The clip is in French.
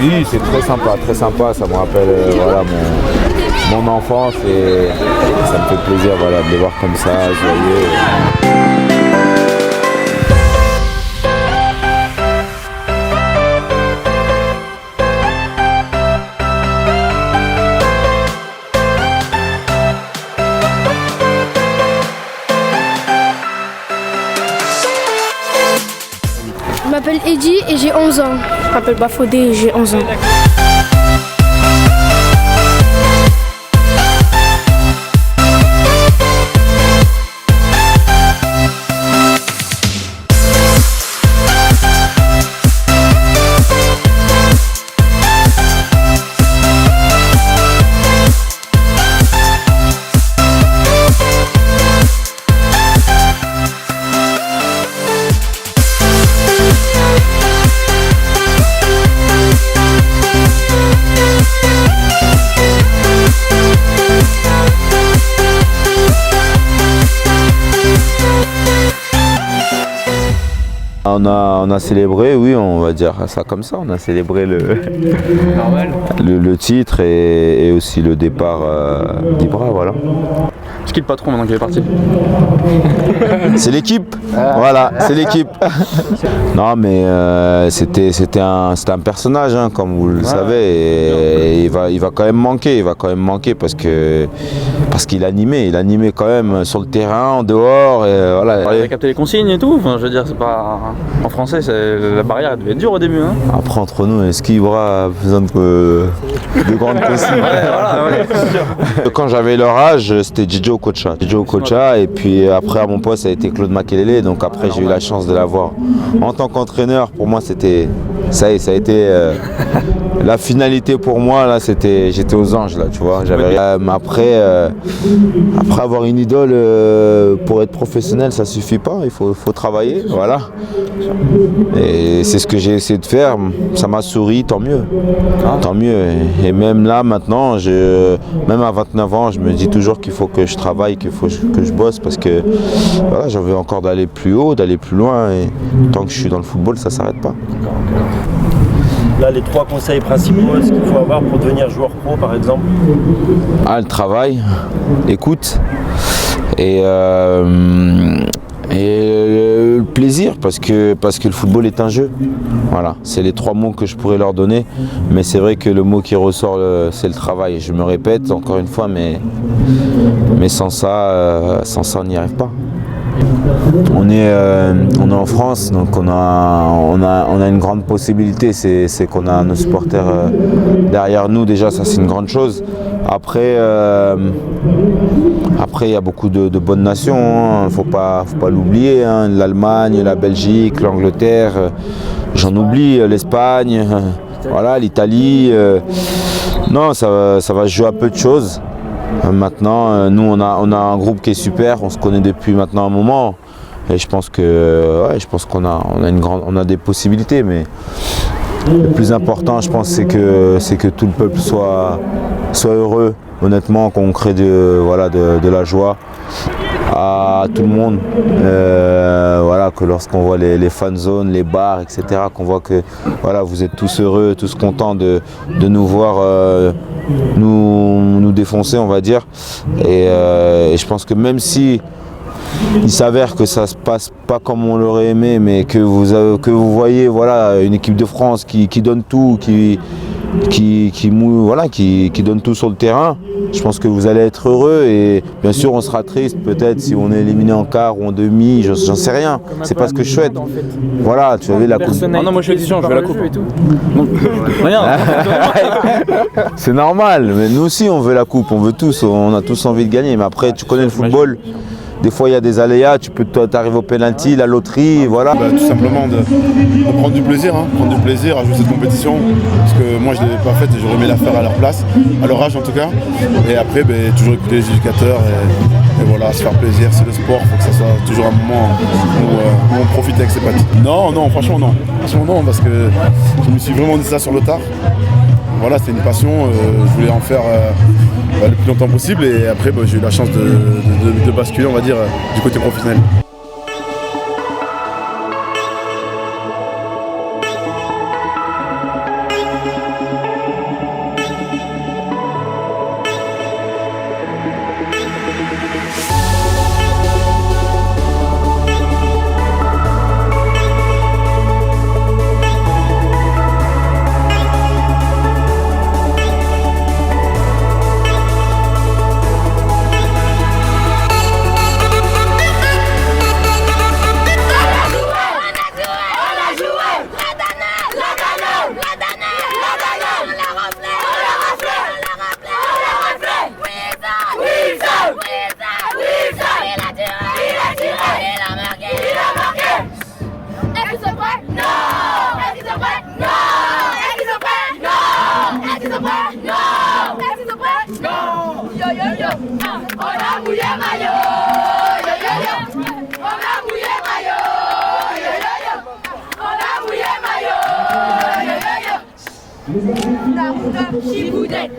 Oui, c'est très sympa, ça me rappelle voilà, mon enfance et ça me fait plaisir voilà, de les voir comme ça, joyeux. Je m'appelle Eddy et j'ai 11 ans. Je m'appelle Bafodé et j'ai 11 ans. On a célébré, oui, on va dire ça comme ça, on a célébré le titre et aussi le départ d'Ibra, voilà. C'est qui le patron maintenant qu'il est parti? C'est l'équipe, voilà, c'est l'équipe. Non mais c'était un personnage, hein, comme vous le savez, et il va quand même manquer, parce qu'il animait quand même sur le terrain, en dehors, et voilà. Il a capté les consignes et tout, enfin, je veux dire, c'est pas... En français, la barrière devait être dure au début. Hein. Après, entre nous, est-ce qu'Ibra a besoin de grandes consignes? Quand j'avais leur âge, c'était Djidio Okocha, et puis après à mon poste ça a été Claude Makelele, donc après j'ai eu la chance de l'avoir en tant qu'entraîneur. Pour moi ça a été la finalité pour moi, là j'étais aux anges là, tu vois. Après avoir une idole pour être professionnel, ça suffit pas, il faut travailler, voilà. Et c'est ce que j'ai essayé de faire, ça m'a souri, tant mieux. Et même là maintenant, même à 29 ans, je me dis toujours qu'il faut que je travaille, qu'il faut que je bosse, parce que voilà, j'ai envie encore d'aller plus haut, d'aller plus loin, et tant que je suis dans le football, ça s'arrête pas. Là, les 3 conseils principaux, ce qu'il faut avoir pour devenir joueur pro, par exemple? Le travail, l'écoute et le plaisir, parce que le football est un jeu. Voilà, c'est les 3 mots que je pourrais leur donner, mais c'est vrai que le mot qui ressort, c'est le travail. Je me répète encore une fois, mais sans ça, on n'y arrive pas. On est en France, donc on a une grande possibilité, c'est qu'on a nos supporters derrière nous, déjà ça c'est une grande chose. Après il y a beaucoup de bonnes nations, hein. Faut pas l'oublier, hein. L'Allemagne, la Belgique, l'Angleterre, j'en oublie, l'Espagne, voilà, l'Italie. Non, ça va se jouer à peu de choses. Maintenant, nous on a un groupe qui est super, on se connaît depuis maintenant un moment, et je pense qu'on a des possibilités, mais le plus important, je pense, c'est que tout le peuple soit heureux, honnêtement, qu'on crée de la joie à tout le monde, voilà, que lorsqu'on voit les fan zones, les bars, etc., qu'on voit que voilà, vous êtes tous heureux, tous contents de nous voir nous défoncer, on va dire, et je pense que même si il s'avère que ça se passe pas comme on l'aurait aimé, mais que vous voyez, voilà, une équipe de France qui donne tout, qui donne tout sur le terrain, je pense que vous allez être heureux, et bien sûr on sera triste peut-être si on est éliminé en quart ou en demi, j'en sais rien, c'est pas ce que je souhaite. Voilà, tu avais la coupe. Non, moi je suis exigeant, je veux la coupe et tout. Donc, rien. C'est normal, mais nous aussi on veut la coupe, on veut tous, on a tous envie de gagner, mais après tu connais le football. Des fois il y a des aléas, t'arrives au penalty, la loterie, voilà. Tout simplement de prendre du plaisir, à jouer cette compétition, parce que moi je ne l'ai pas faite et j'aurais aimé la faire à leur place, à leur âge en tout cas. Et après toujours écouter les éducateurs et voilà, se faire plaisir, c'est le sport, il faut que ça soit toujours un moment où on profite avec ses potes. Non, franchement non. Parce que je me suis vraiment dit ça sur le tard. Voilà, c'était une passion, je voulais en faire le plus longtemps possible, et après j'ai eu la chance de basculer, on va dire, du côté professionnel. Naruka, Shippuden,